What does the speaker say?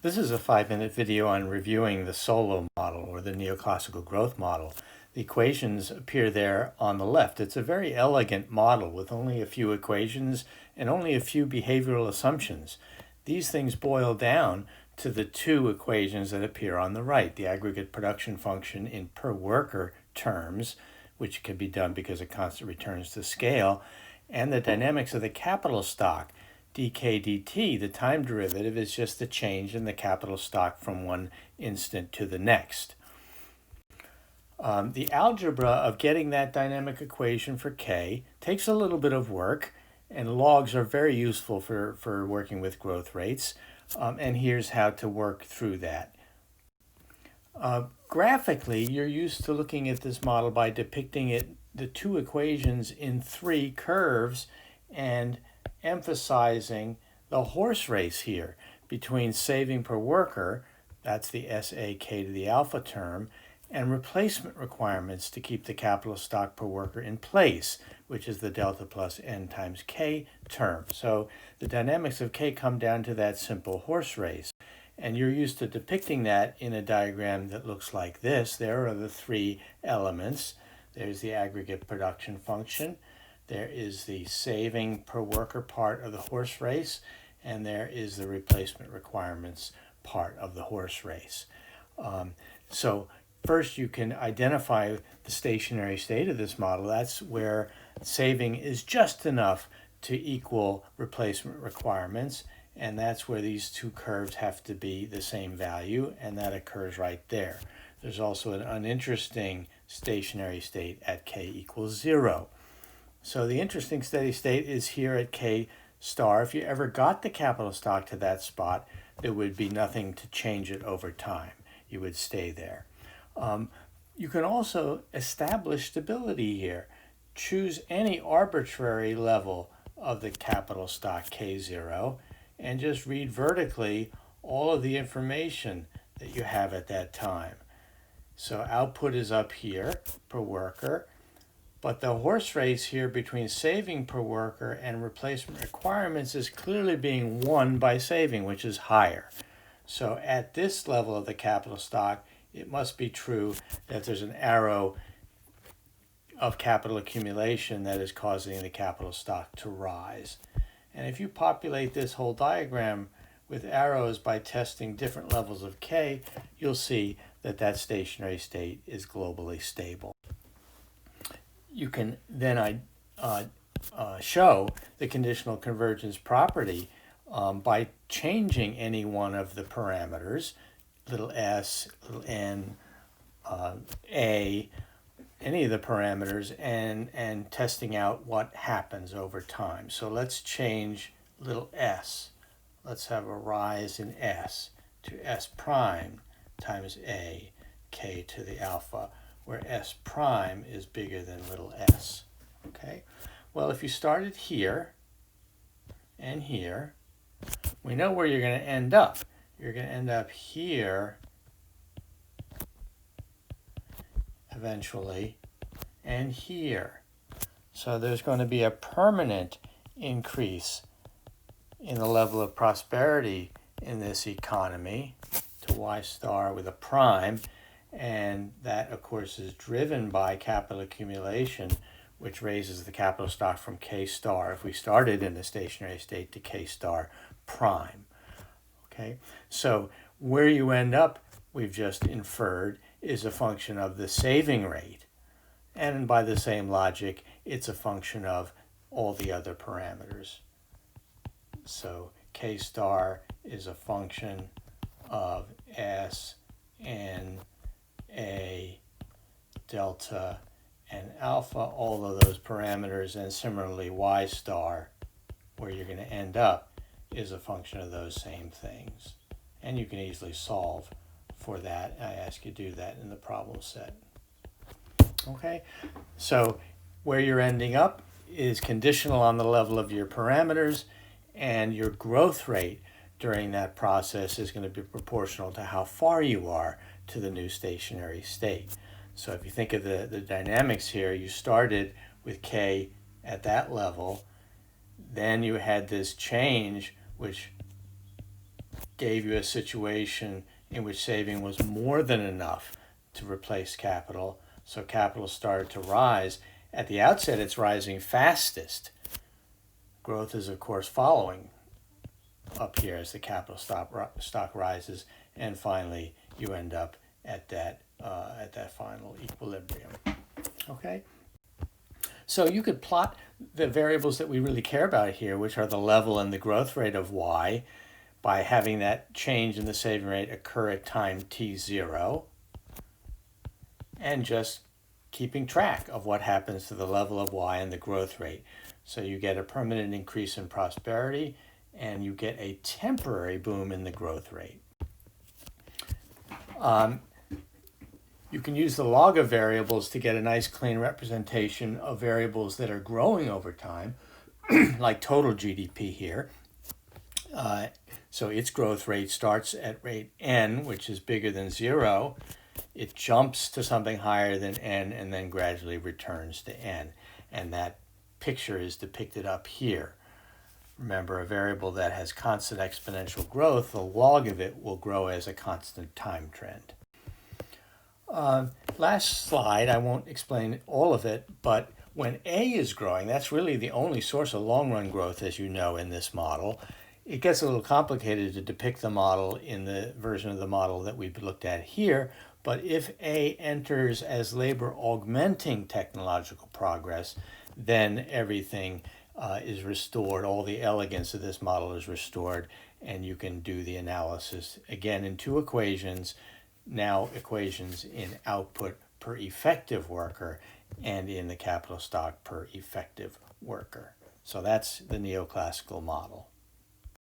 This is a 5-minute video on reviewing the Solow model or the neoclassical growth model. The equations appear there on the left. It's a very elegant model with only a few equations and only a few behavioral assumptions. These things boil down to the two equations that appear on the right, the aggregate production function in per worker terms, which can be done because it constantly returns to scale, and the dynamics of the capital stock. dk dt, the time derivative, is just the change in the capital stock from one instant to the next. The algebra of getting that dynamic equation for k takes a little bit of work, and logs are very useful for working with growth rates. And here's how to work through that. Graphically, you're used to looking at this model by depicting the two equations in three curves and emphasizing the horse race here between saving per worker, that's the SAK to the alpha term, and replacement requirements to keep the capital stock per worker in place, which is the delta plus n times k term. So the dynamics of k come down to that simple horse race. And you're used to depicting that in a diagram that looks like this. There are the three elements. There's the aggregate production function. There is the saving per worker part of the horse race, and there is the replacement requirements part of the horse race. So first you can identify the stationary state of this model. That's where saving is just enough to equal replacement requirements, and that's where these two curves have to be the same value, and that occurs right there. There's also an uninteresting stationary state at k equals 0. So the interesting steady state is here at k star. If you ever got the capital stock to that spot, there would be nothing to change it over time. You would stay there. You can also establish stability here. Choose any arbitrary level of the capital stock k0 and just read vertically all of the information that you have at that time. So output is up here per worker, but the horse race here between saving per worker and replacement requirements is clearly being won by saving, which is higher. So at this level of the capital stock, it must be true that there's an arrow of capital accumulation that is causing the capital stock to rise. And if you populate this whole diagram with arrows by testing different levels of k, you'll see that that stationary state is globally stable. You can then show the conditional convergence property by changing any one of the parameters, little s, little n, a, any of the parameters, and testing out what happens over time. So let's change little s. Let's have a rise in s to s prime times a, k to the alpha, where s prime is bigger than little s. Okay? Well, if you started here and here, we know where you're going to end up. You're going to end up here eventually and here. So there's going to be a permanent increase in the level of prosperity in this economy to y star with a prime, and that of course is driven by capital accumulation, which raises the capital stock from k star, if we started in the stationary state, to k star prime. Okay, so where you end up, we've just inferred, is a function of the saving rate, and by the same logic, it's a function of all the other parameters. So k star is a function of s, n, a, delta, and alpha, all of those parameters, and similarly y star, where you're going to end up, is a function of those same things. And you can easily solve for that. I ask you to do that in the problem set. Okay, so where you're ending up is conditional on the level of your parameters, and your growth rate during that process is going to be proportional to how far you are to the new stationary state. So if you think of the dynamics here, you started with k at that level, then you had this change which gave you a situation in which saving was more than enough to replace capital. So capital started to rise. At the outset, it's rising fastest. Growth is, of course, following up here as the capital stock rises, and finally you end up at that final equilibrium. Okay? So you could plot the variables that we really care about here, which are the level and the growth rate of y, by having that change in the saving rate occur at time t0, and just keeping track of what happens to the level of y and the growth rate. So you get a permanent increase in prosperity, and you get a temporary boom in the growth rate. You can use the log of variables to get a nice clean representation of variables that are growing over time, like total GDP here. So its growth rate starts at rate n, which is bigger than 0. It jumps to something higher than n and then gradually returns to n. And that picture is depicted up here. Remember, a variable that has constant exponential growth, the log of it will grow as a constant time trend. Last slide, I won't explain all of it, but when A is growing, that's really the only source of long-run growth, as you know, in this model. It gets a little complicated to depict the model in the version of the model that we've looked at here, but if A enters as labor-augmenting technological progress, then everything is restored. All the elegance of this model is restored, and you can do the analysis again in two equations, now equations in output per effective worker and in the capital stock per effective worker. So that's the neoclassical model.